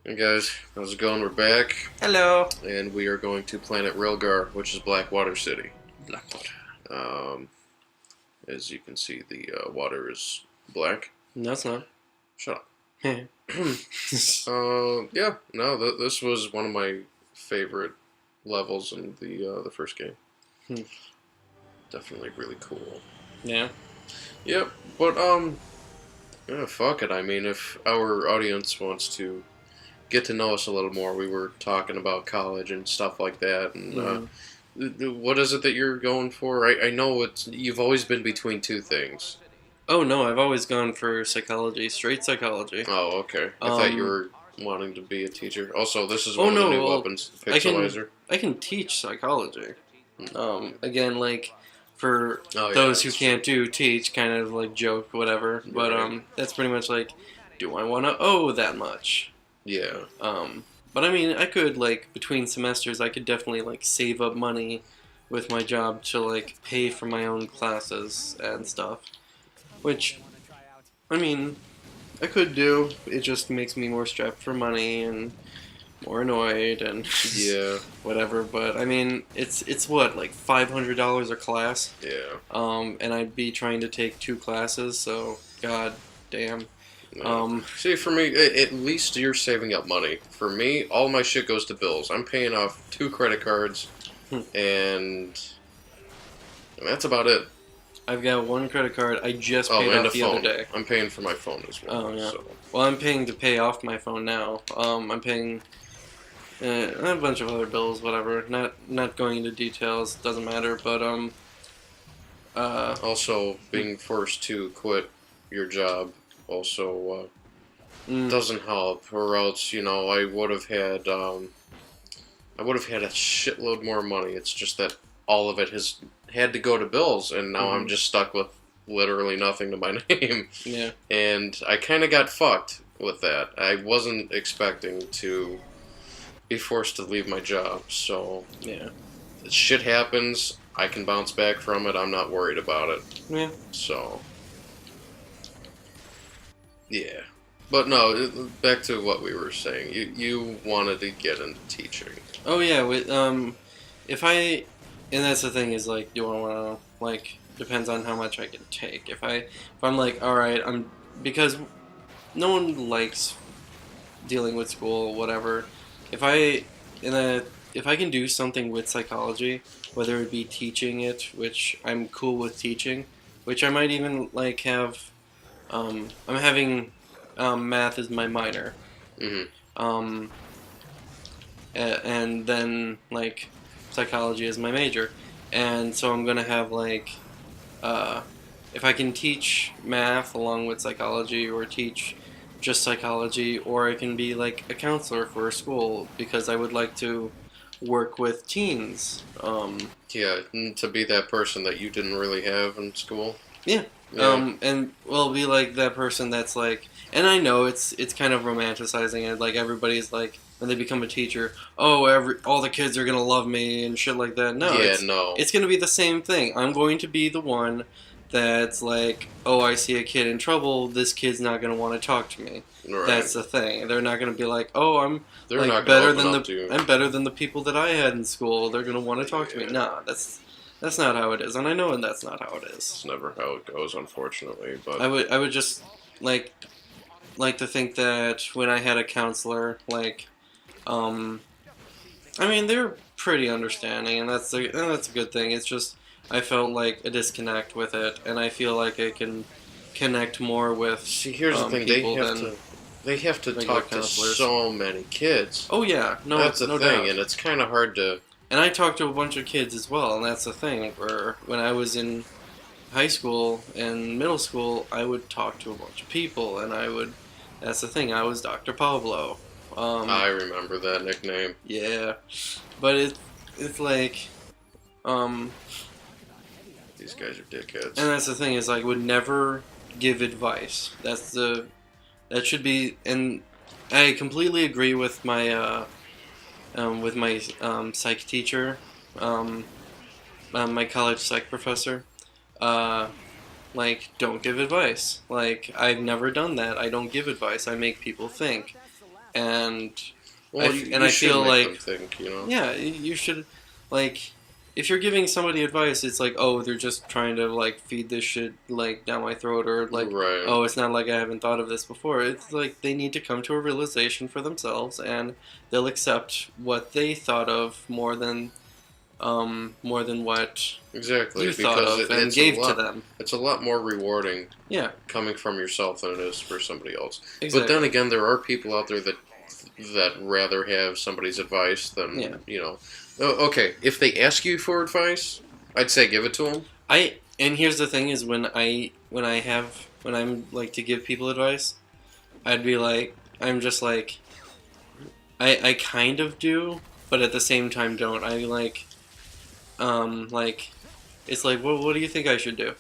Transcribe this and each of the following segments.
Hey guys, how's it going? We're back, Hello. and we are going to planet Rilgar, which is Blackwater City. Blackwater. Um, as you can see, the water is black. No, it's not. Shut up. Hmm. Yeah, no, this was one of my favorite levels in the first game. Hmm. Definitely really cool. Yeah. Yep, but yeah, fuck it. I mean, if our audience wants to get to know us a little more, we were talking about college and stuff like that, and what is it that you're going for? I know you've always been between two things. Oh no, I've always gone for psychology, straight psychology. Oh, okay. I thought you were wanting to be a teacher. Also, this is Oh one of the no, new well, weapons, I can Pixelizer. I can teach psychology. Hmm. Again, like for Oh yeah, those who that's true. can't do teach, kind of like joke, whatever. But Right. that's pretty much like, do I want to owe that much? Yeah. But I mean, I could like between semesters, I could definitely like save up money with my job to like pay for my own classes and stuff. Which I mean, I could do. It just makes me more strapped for money and more annoyed and Yeah. whatever. But I mean, it's what like $500 a class. Yeah. And I'd be trying to take two classes, so god damn. Yeah. See, for me, at least you're saving up money. For me, all my shit goes to bills. I'm paying off 2 credit cards, Hmm. and that's about it. I've got one credit card I just Oh, paid and a off the other phone. day. I'm paying for my phone as well. Oh yeah. So Well, I'm paying to pay off my phone now. I'm paying a bunch of other bills, whatever. Not going into details, doesn't matter. But also being forced to quit your job also mm, doesn't help, or else I would have had a shitload more money. It's just that all of it has had to go to bills, and now I'm hmm just stuck with literally nothing to my name. yeah. And I kind of got fucked with that. I wasn't expecting to be forced to leave my job, so Yeah. shit happens. I can bounce back from it. I'm not worried about it. Yeah. So, yeah. But no, back to what we were saying. You wanted to get into teaching. Oh yeah. If I, and that's the thing is like, do I want to like depends on how much I can take. If I'm like, all right, because no one likes dealing with school, whatever. If I in a if I can do something with psychology, whether it be teaching it, which I'm cool with teaching, which I might even like have. I'm having math as my minor, Hmm. um, and then like psychology as my major, and so I'm gonna have like uh, if I can teach math along with psychology or teach just psychology, or I can be like a counselor for a school because I would like to work with teens. Yeah, to be that person that you didn't really have in school. Yeah. Yeah. And we'll be like that person that's like, and I know it's kind of romanticizing it. Like everybody's like when they become a teacher, oh, all the kids are gonna love me and shit like that. No, Yeah, it's no. it's gonna be the same thing. I'm going to be the one that's like, oh, I see a kid in trouble. This kid's not gonna want to talk to me. Right. That's the thing. They're not gonna be like, oh, I'm They're like not going to better open than up the to you. I'm better than the people that I had in school. They're gonna want to talk to me. Yeah. Nah, that's not how it is, and I know that's not how it is. It's never how it goes, unfortunately. But I would just like to think that when I had a counselor, like, um, I mean they're pretty understanding, and that's a good thing. It's just I felt like a disconnect with it, and I feel like I can connect more with see, here's the thing: people than they have to regular talk to counselors. so many kids. Oh yeah, That's the no thing, doubt. and it's kind of hard to. And I talked to a bunch of kids as well, and that's the thing. Where when I was in high school and middle school, I would talk to a bunch of people, and I would. That's the thing. I was Dr. Pablo. I remember that nickname. Yeah, but it's like, um, These guys are dickheads. and that's the thing is like would never give advice. That should be, and I completely agree with my psych teacher, um, my college psych professor. Uh, don't give advice. Like I've never done that. I don't give advice. I make people think. and Well, I should feel make like them think, you know. yeah, you should like. If you're giving somebody advice, it's like, oh, they're just trying to like feed this shit like down my throat, or like, Right. oh, it's not like I haven't thought of this before. It's like they need to come to a realization for themselves, and they'll accept what they thought of more than what Exactly, you thought because of and it's gave to them. It's a lot more rewarding Yeah, coming from yourself than it is for somebody else. exactly. But then again, there are people out there that rather have somebody's advice than you know. Oh, okay, if they ask you for advice, I'd say give it to them. And here's the thing: is when I'm like to give people advice, I'd be like, I'm just like, I kind of do, but at the same time don't. I like, it's like, what do you think I should do?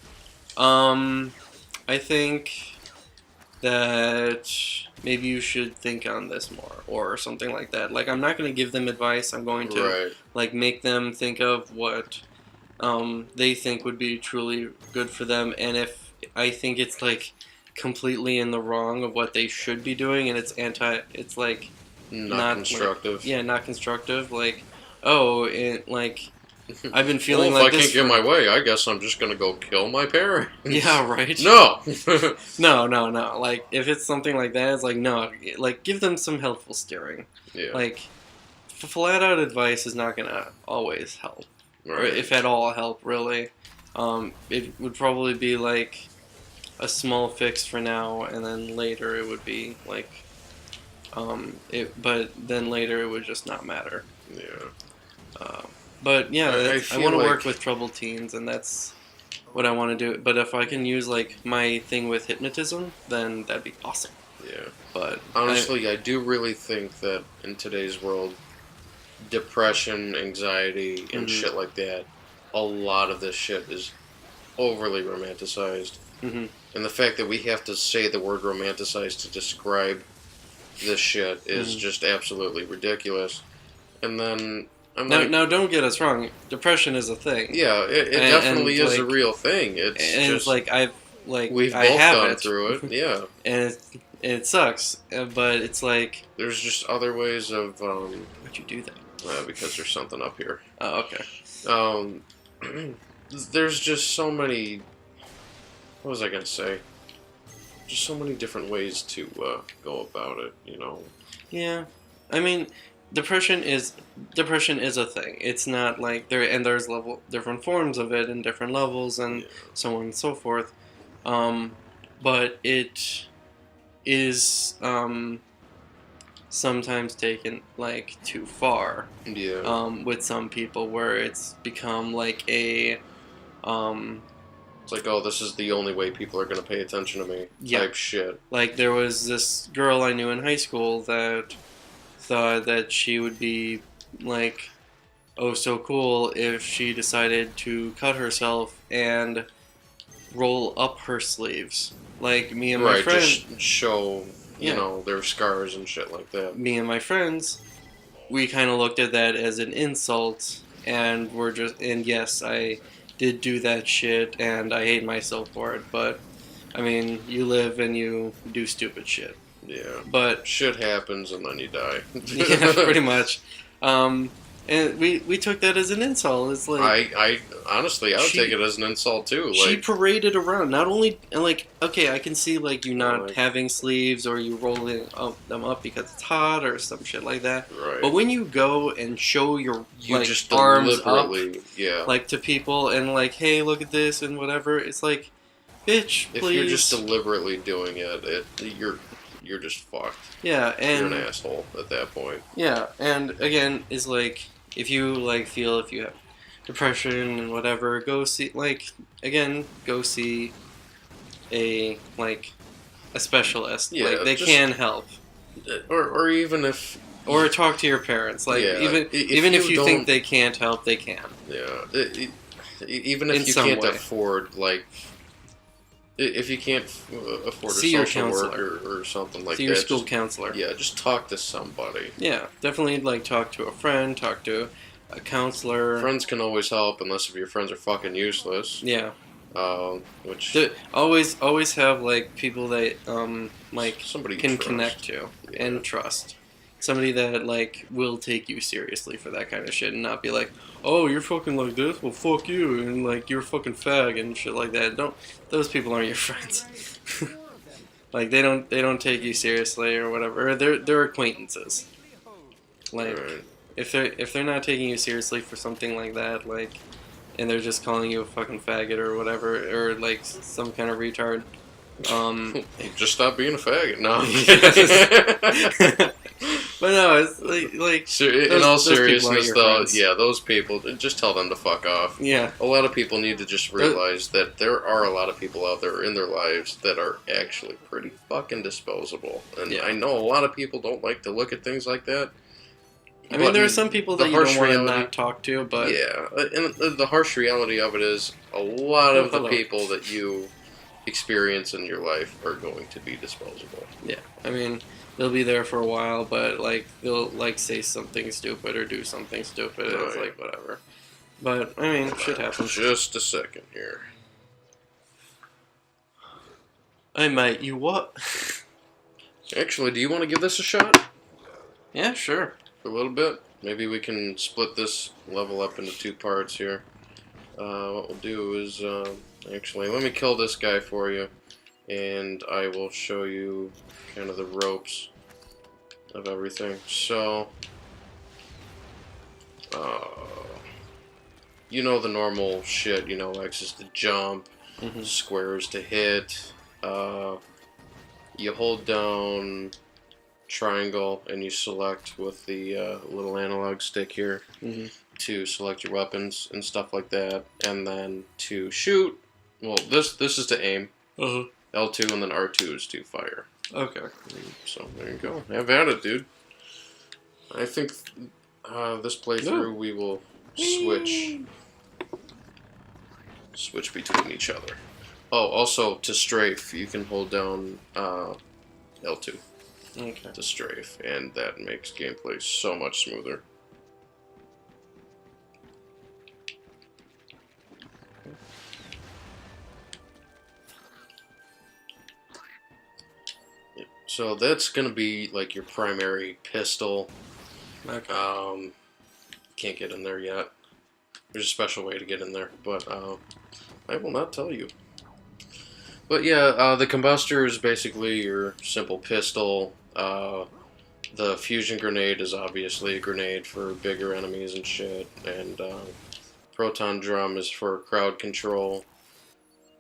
I think that maybe you should think on this more, or something like that. Like, I'm not going to give them advice. I'm going to like make them think of what they think would be truly good for them, and if I think it's like completely in the wrong of what they should be doing, and it's like not constructive. Like, not constructive. Like, oh, like I've been feeling well, like if this. I can't get my way, I guess I'm just gonna go kill my parents. Yeah, right. No. No. Like, if it's something like that, it's like no. Like, give them some helpful steering. Yeah. Like, flat out advice is not gonna always help, or if at all help, really. It would probably be like a small fix for now, and then later it would be like, but then later it would just not matter. Yeah. But yeah, I want to like work with troubled teens, and that's what I want to do. But if I can use like my thing with hypnotism, then that'd be awesome. Yeah. But honestly, I do really think that in today's world, depression, anxiety, and shit like that, a lot of this shit is overly romanticized. Mm-hmm. And the fact that we have to say the word romanticized to describe this shit is just absolutely ridiculous. And then now, don't get us wrong. Depression is a thing. Yeah, it definitely is a real thing. It's like we've I both have gone it. through it. Yeah, and it sucks. But it's like there's just other ways of. Why'd you do that? Because there's something up here. Oh, okay. There's just so many. What was I gonna say? Just so many different ways to go about it. You know. Yeah, I mean. Depression is a thing. It's not like there's different forms of it and different levels and so on and so forth. But it is sometimes taken like too far. Yeah. With some people, where it's become like a It's like, oh, this is the only way people are going to pay attention to me. Type shit. Like, there was this girl I knew in high school that thought that she would be like, oh, so cool if she decided to cut herself and roll up her sleeves. Like, me and my friend, just show you know their scars and shit like that. Me and my friends, we kind of looked at that as an insult, and yes, I did do that shit, and I hate myself for it. But I mean, you live and you do stupid shit. Yeah, but shit happens and then you die. Yeah, pretty much. And we took that as an insult. It's like I honestly, I would take it as an insult too. Like, she paraded around. Not only like, okay, I can see like you not having sleeves or you rolling them up because it's hot or some shit like that. Right. But when you go and show your just arms up, like to people and like, hey, look at this and whatever, it's like, bitch, please. If you're just deliberately doing it, you're just fucked. Yeah, and you're an asshole at that point. Yeah, and again, is like, if you like feel if you have depression and whatever, go see a specialist. Yeah, like they can help. Or even if or talk to your parents. Like even if you think they can't help, they can. Yeah, even if you can't afford like. If you can't afford a social worker or something like that, see your school counselor. Yeah, just talk to somebody. Yeah, definitely like talk to a friend, talk to a counselor. Friends can always help, unless if your friends are fucking useless. Yeah. Which always have like people that like somebody can connect to and trust. somebody that like will take you seriously for that kind of shit and not be like, oh, you're fucking like this, well fuck you, and like you're a fucking fag and shit like that. Don't those people aren't your friends. Like they don't take you seriously or whatever. Or they're acquaintances. Like Right. if they're not taking you seriously for something like that, like, and they're just calling you a fucking faggot or whatever, or like some kind of retard. Just stop being a faggot. No. But no, it's like In all seriousness, though, friends. yeah, those people, just tell them to fuck off. Yeah. A lot of people need to just realize that there are a lot of people out there in their lives that are actually pretty fucking disposable. And Yeah. I know a lot of people don't like to look at things like that. I mean, there are some people that you don't want to not talk to, but... Yeah, and the harsh reality of it is a lot of the Hello. people that you experience in your life are going to be disposable. Yeah, I mean, they'll be there for a while, but, like, they'll, like, say something stupid or do something stupid, and it's Right. like, whatever. But, I mean, shit happens. Just a second here. Hey, mate, you what? Actually, do you want to give this a shot? Yeah, sure. For a little bit? Maybe we can split this level up into 2 parts here. What we'll do is, actually, let me kill this guy for you, and I will show you kind of the ropes of everything. So, you know the normal shit, you know, X's to jump, Mm-hmm. squares to hit, you hold down triangle and you select with the little analog stick here Mm-hmm. to select your weapons and stuff like that, and then to shoot, well, this is to aim, Uh-huh. L2, and then R2 is to fire. Okay. So there you go, have at it, dude. I think this playthrough we will switch between each other. Oh, also to strafe you can hold down L2 Okay. to strafe, and that makes gameplay so much smoother. So that's gonna be like your primary pistol. Okay. Can't get in there yet. There's a special way to get in there, but I will not tell you. But yeah, the combustor is basically your simple pistol. The fusion grenade is obviously a grenade for bigger enemies and shit, and proton drum is for crowd control.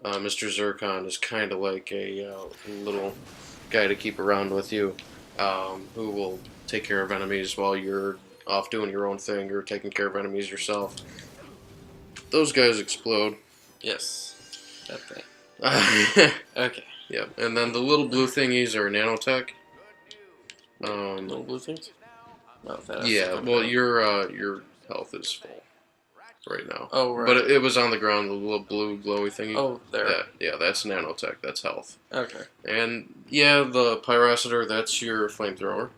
Mr. Zircon is kind of like a little guy to keep around with you, who will take care of enemies while you're off doing your own thing or taking care of enemies yourself. Those guys explode. Yes. That thing. Okay. Yeah, and then the little blue thingies are nanotech. Little blue things? Oh, that Yeah, well, your health is full right now. Oh, right. But it was on the ground, the little blue glowy thingy. Oh, there. Yeah, that's nanotech. That's health. Okay. And yeah, the pyroceter, that's your flamethrower.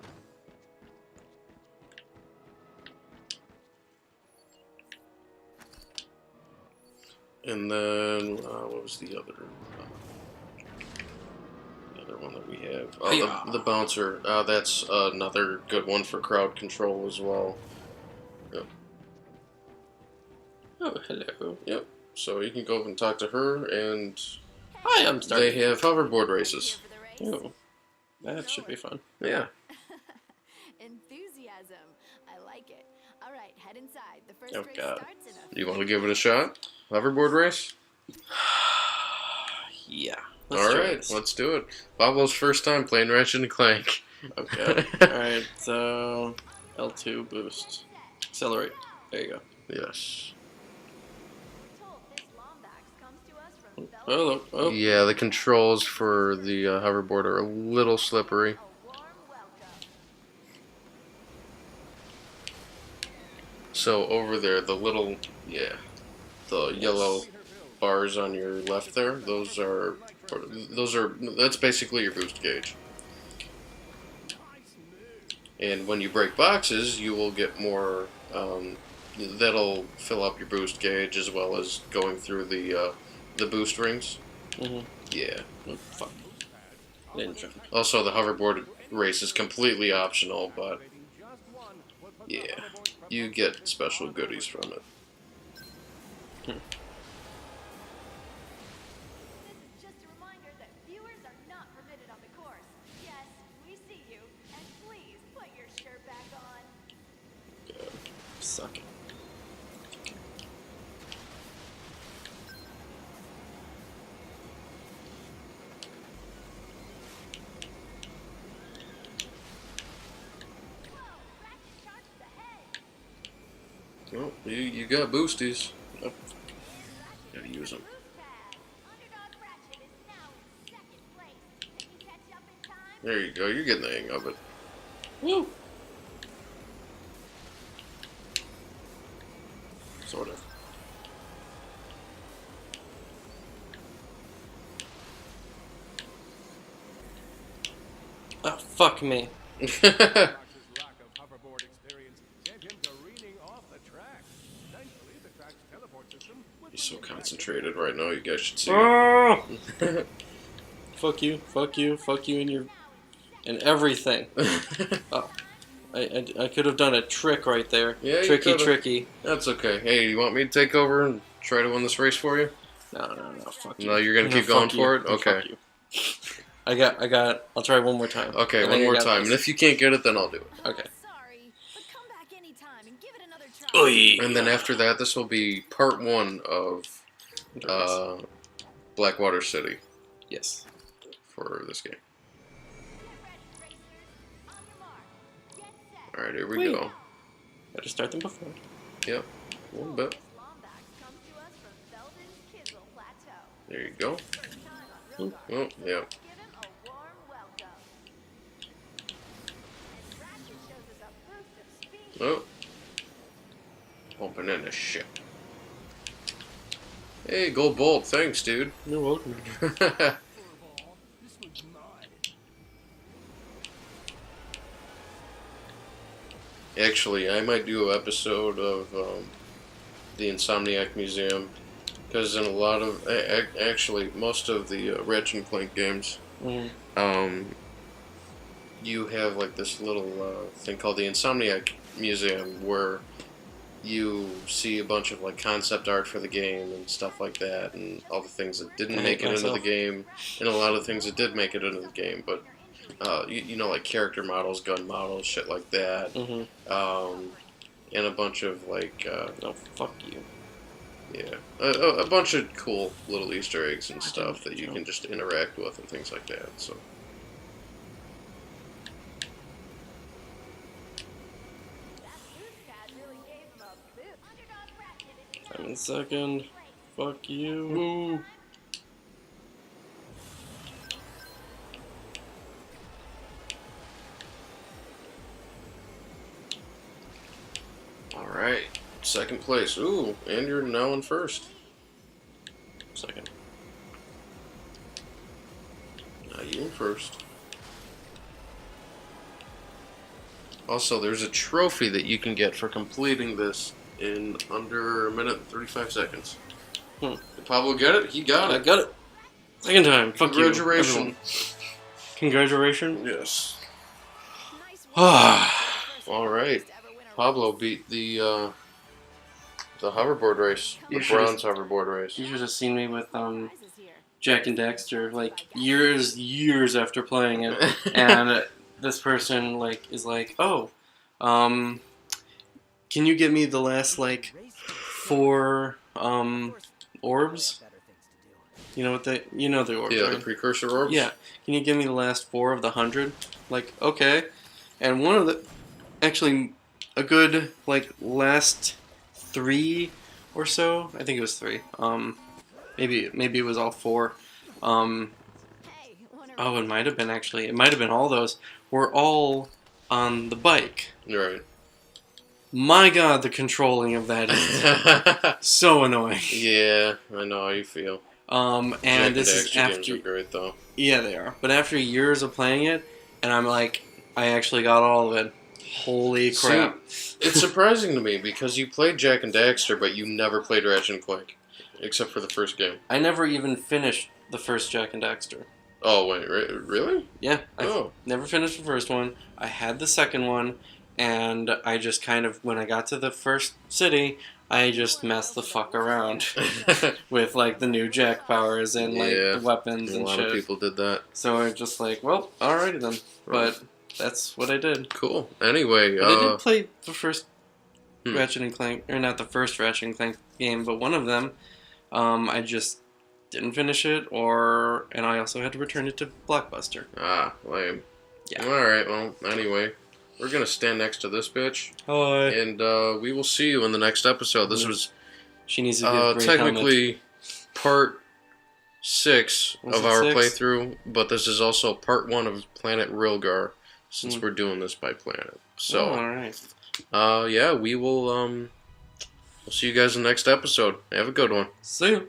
And then what was the other one that we have? Oh, the bouncer. That's another good one for crowd control as well. Yep. Oh, hello. Yep. So you can go and talk to her, and Hi, I'm starting. they have hoverboard races. Oh, that should be fun. Yeah. Enthusiasm. I like it. All right, head inside. The first Oh, race God. starts in a You want to give it a shot? Hoverboard race? Yeah. Alright, let's do it. Pablo's first time playing Ratchet and Clank. Okay. Alright, so L2 boost. Accelerate. There you go. Yes. This Lombax comes to us from Oh, oh. Yeah, the controls for the hoverboard are a little slippery. A warm welcome. So over there, the little, the yellow bars on your left there, that's basically your boost gauge. And when you break boxes, you will get more, that'll fill up your boost gauge as well as going through the boost rings. Mm-hmm. Yeah. Oh, fuck. Didn't jump. Also, the hoverboard race is completely optional, but Yeah, you get special goodies from it. This is just a reminder that viewers are not permitted on the course. Yes, we see you, and please put your shirt back on. Suck it. Whoa, Ratchet charged ahead. Well, you got boosties. Oh, gotta use them. Boost pad. Underdog Ratchet is now in second place. Can you catch up in time? There you go. You're getting the hang of it. Woo! Sort of. Oh, fuck me. Fox's lack of hoverboard experience sent him careening off the track. Thankfully, the track's teleport system was He's so bringing back concentrated right now. You guys should see it. Oh! Fuck you, fuck you, fuck you, and your and everything. Oh, I could have done a trick right there. Yeah, you tricky, could've. tricky. That's okay. Hey, you want me to take over and try to win this race for you? No, fuck you. No, you're gonna No, keep going fuck for you. it? No, Okay. fuck you. I got. I'll try one more time. Okay, I one think I more got time. this. And if you can't get it, then I'll do it. Okay. Sorry, but come back anytime and give it another try. And then after that, this will be part 1 of Blackwater City Yes. for this game. Get ready, racers. On your mark. Get set. Alright, here we Wait. go. Gotta start them before. Yep, a little bit. This Lombax comes to us from Belden's Kizzle Plateau. There you go. First time on Rilgar. Oh, yeah. Let's give him a warm welcome. And Ratchet shows us a boost of speed. Oh. Bumping into shit. Hey, Gold Bolt, thanks, dude. You're welcome. furball. This was mine. Actually, I might do an episode of the Insomniac Museum, because in a lot of, actually, most of the Ratchet and Clank games, you have like this little thing called the Insomniac Museum, where you see a bunch of like concept art for the game and stuff like that, and all the things that didn't I make hate it into the myself. game, and a lot of things that did make it into the game, but you know, like character models, gun models, shit like that, and a bunch of like No, fuck you. yeah, a bunch of cool little Easter eggs and stuff that you can just interact with and things like that. So. That boost pad really gave him a boost. Underdog Ratchet is now I'm in in second. place. Fuck you. Alright, second place. Ooh, and you're now in first. Second. Now you in first. Also, there's a trophy that you can get for completing this in under a minute and 35 seconds. Hmm. Did Pablo get it? He got I it. got it. Second time. Fuck you. Congratulations. everyone. Congratulations. Yes. Nice Ah. Alright. Pablo beat the hoverboard race. The You should've- bronze hoverboard race. You should have seen me with Jack and Daxter, like years after playing it, and this person like is like, oh, can you get me the last like 4 orbs? You know what the orbs, Yeah, right? the precursor orbs? Yeah. Can you give me the last 4 of the 100? Like, okay. And one of the, actually, a good like last 3 or so. I think it was 3. Maybe it was all 4. Oh, it might have been actually. It might have been all those. Were all on the bike. You're right. My God, the controlling of that is so annoying. Yeah, I know how you feel. And Jack this and is Daxter games after. are great, though. Yeah, they are. But after years of playing it, and I'm like, I actually got all of it. Holy crap! It's surprising to me because you played Jack and Daxter, but you never played Ratchet and Clank, except for the first game. I never even finished the first Jack and Daxter. Oh wait, really? Yeah, I Oh, never finished the first one. I had the second one, and I just kind of, when I got to the first city, I just messed the fuck around with like the new jack powers and like Yeah, the weapons a and lot shit. of people did that. So I just like, well, alrighty then. Right. But that's what I did. Cool. Anyway, But I did play the first Hmm. Ratchet and Clank, or not the first Ratchet and Clank game, but one of them. I just didn't finish it, and I also had to return it to Blockbuster. Lame. Yeah. Alright, well, anyway, we're gonna stand next to this bitch, Hi. and we will see you in the next episode. This was She needs to be a great helmet. technically part 6 Was of it our 6? playthrough, but this is also part 1 of Planet Rilgar, since we're doing this by planet. So, alright. yeah, we will, we'll see you guys in the next episode. Have a good one. See you.